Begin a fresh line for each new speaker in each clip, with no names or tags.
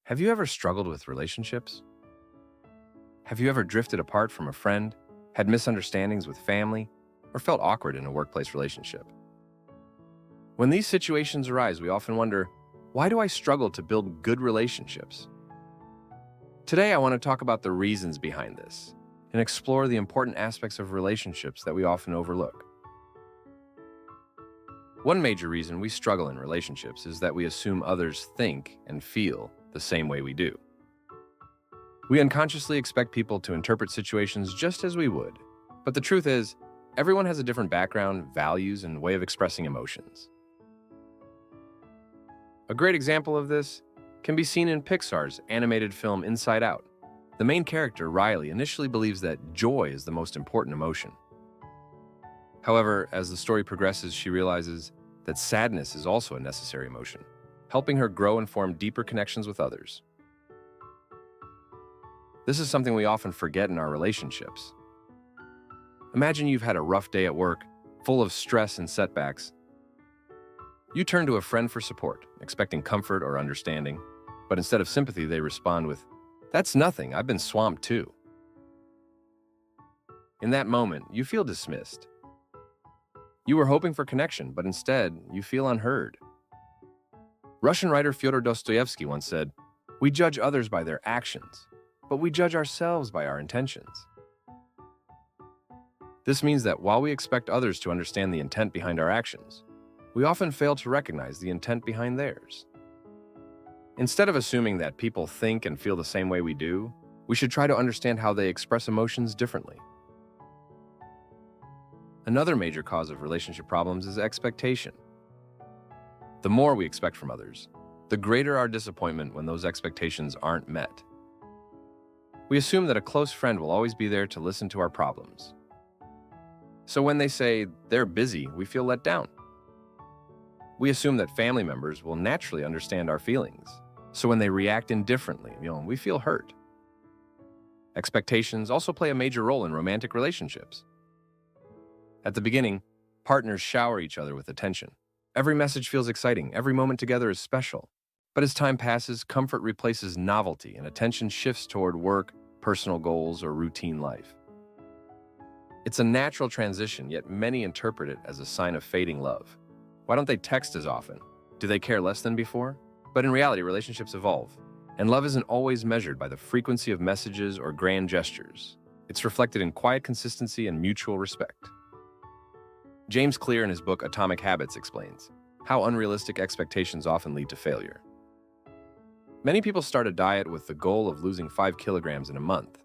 Have you ever struggled with relationships? Have you ever drifted apart from a friend, had misunderstandings with family, or felt awkward in a workplace relationship? When these situations arise, we often wonder, why do I struggle to build good relationships? Today, I want to talk about the reasons behind this and explore the important aspects of relationships that we often overlook. One major reason we struggle in relationships is that we assume others think and feel the same way we do. We unconsciously expect people to interpret situations just as we would, but the truth is, everyone has a different background, values, and way of expressing emotions. A great example of this can be seen in Pixar's animated film Inside Out. The main character, Riley, initially believes that joy is the most important emotion. However, as the story progresses, she realizes that sadness is also a necessary emotion, helping her grow and form deeper connections with others. This is something we often forget in our relationships. Imagine you've had a rough day at work, full of stress and setbacks. You turn to a friend for support, expecting comfort or understanding, but instead of sympathy, they respond with, "That's nothing, I've been swamped too." In that moment, you feel dismissed. You were hoping for connection, but instead, you feel unheard. Russian writer Fyodor Dostoevsky once said, "We judge others by their actions, but we judge ourselves by our intentions." This means that while we expect others to understand the intent behind our actions, we often fail to recognize the intent behind theirs. Instead of assuming that people think and feel the same way we do, we should try to understand how they express emotions differently. Another major cause of relationship problems is expectation. The more we expect from others, the greater our disappointment when those expectations aren't met. We assume that a close friend will always be there to listen to our problems. So when they say they're busy, we feel let down. We assume that family members will naturally understand our feelings. So when they react indifferently, we feel hurt. Expectations also play a major role in romantic relationships. At the beginning, partners shower each other with attention. Every message feels exciting, every moment together is special. But as time passes, comfort replaces novelty and attention shifts toward work, personal goals, or routine life. It's a natural transition, yet many interpret it as a sign of fading love. Why don't they text as often? Do they care less than before? But in reality, relationships evolve, and love isn't always measured by the frequency of messages or grand gestures. It's reflected in quiet consistency and mutual respect. James Clear, in his book Atomic Habits, explains how unrealistic expectations often lead to failure. Many people start a diet with the goal of losing 5 kilograms in a month.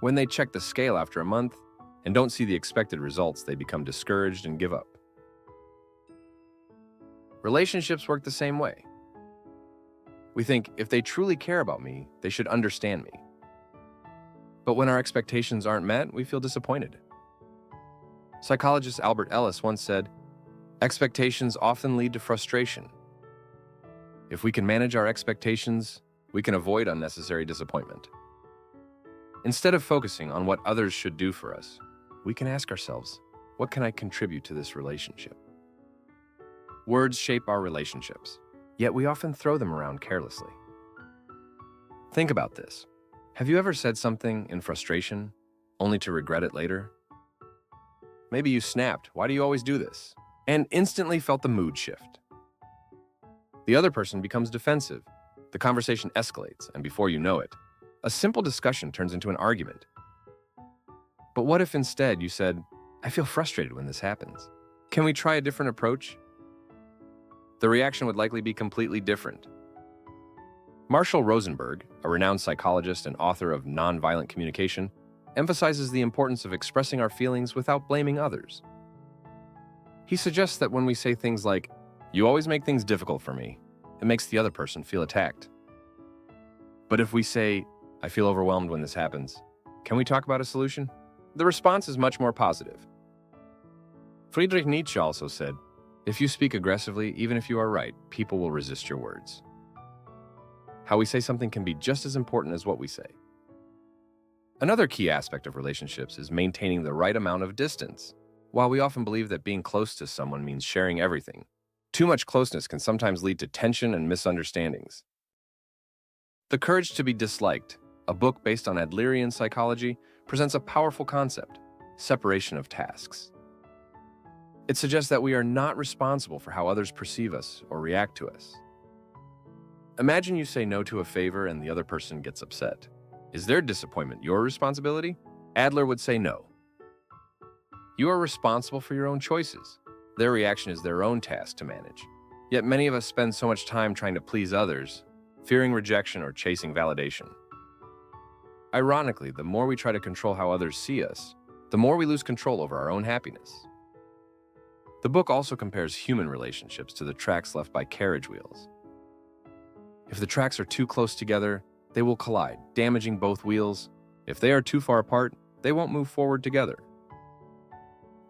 When they check the scale after a month and don't see the expected results, they become discouraged and give up. Relationships work the same way. We think, if they truly care about me, they should understand me. But when our expectations aren't met, we feel disappointed. Psychologist Albert Ellis once said, "Expectations often lead to frustration. If we can manage our expectations, we can avoid unnecessary disappointment." Instead of focusing on what others should do for us, we can ask ourselves, what can I contribute to this relationship? Words shape our relationships, yet we often throw them around carelessly. Think about this. Have you ever said something in frustration, only to regret it later? Maybe you snapped, "Why do you always do this?" and instantly felt the mood shift. The other person becomes defensive. The conversation escalates, and before you know it, a simple discussion turns into an argument. But what if instead you said, "I feel frustrated when this happens. Can we try a different approach?" The reaction would likely be completely different. Marshall Rosenberg, a renowned psychologist and author of Nonviolent Communication, emphasizes the importance of expressing our feelings without blaming others. He suggests that when we say things like, "You always make things difficult for me," it makes the other person feel attacked. But if we say, "I feel overwhelmed when this happens. Can we talk about a solution?" the response is much more positive. Friedrich Nietzsche also said, "If you speak aggressively, even if you are right, people will resist your words." How we say something can be just as important as what we say. Another key aspect of relationships is maintaining the right amount of distance. While we often believe that being close to someone means sharing everything, too much closeness can sometimes lead to tension and misunderstandings. The Courage to Be Disliked, a book based on Adlerian psychology, presents a powerful concept: separation of tasks. It suggests that we are not responsible for how others perceive us or react to us. Imagine you say no to a favor and the other person gets upset. Is their disappointment your responsibility? Adler would say no. You are responsible for your own choices. Their reaction is their own task to manage. Yet many of us spend so much time trying to please others, fearing rejection or chasing validation. Ironically, the more we try to control how others see us, the more we lose control over our own happiness. The book also compares human relationships to the tracks left by carriage wheels. If the tracks are too close together, they will collide, damaging both wheels. If they are too far apart, they won't move forward together.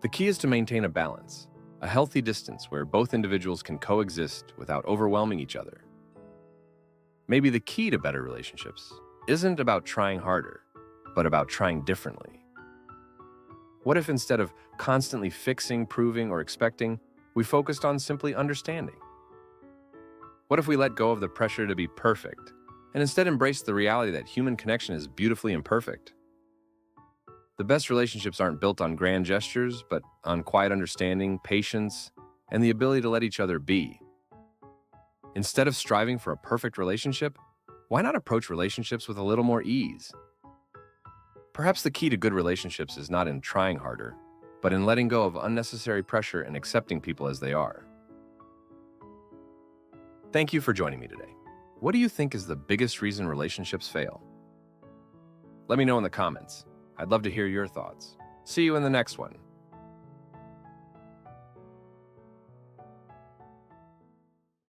The key is to maintain a balance, a healthy distance where both individuals can coexist without overwhelming each other. Maybe the key to better relationships isn't about trying harder, but about trying differently. What if instead of constantly fixing, proving, or expecting, we focused on simply understanding? What if we let go of the pressure to be perfect and instead embrace the reality that human connection is beautifully imperfect? The best relationships aren't built on grand gestures, but on quiet understanding, patience, and the ability to let each other be. Instead of striving for a perfect relationship, why not approach relationships with a little more ease? Perhaps the key to good relationships is not in trying harder, but in letting go of unnecessary pressure and accepting people as they are. Thank you for joining me today. What do you think is the biggest reason relationships fail? Let me know in the comments. I'd love to hear your thoughts. See you in the next one.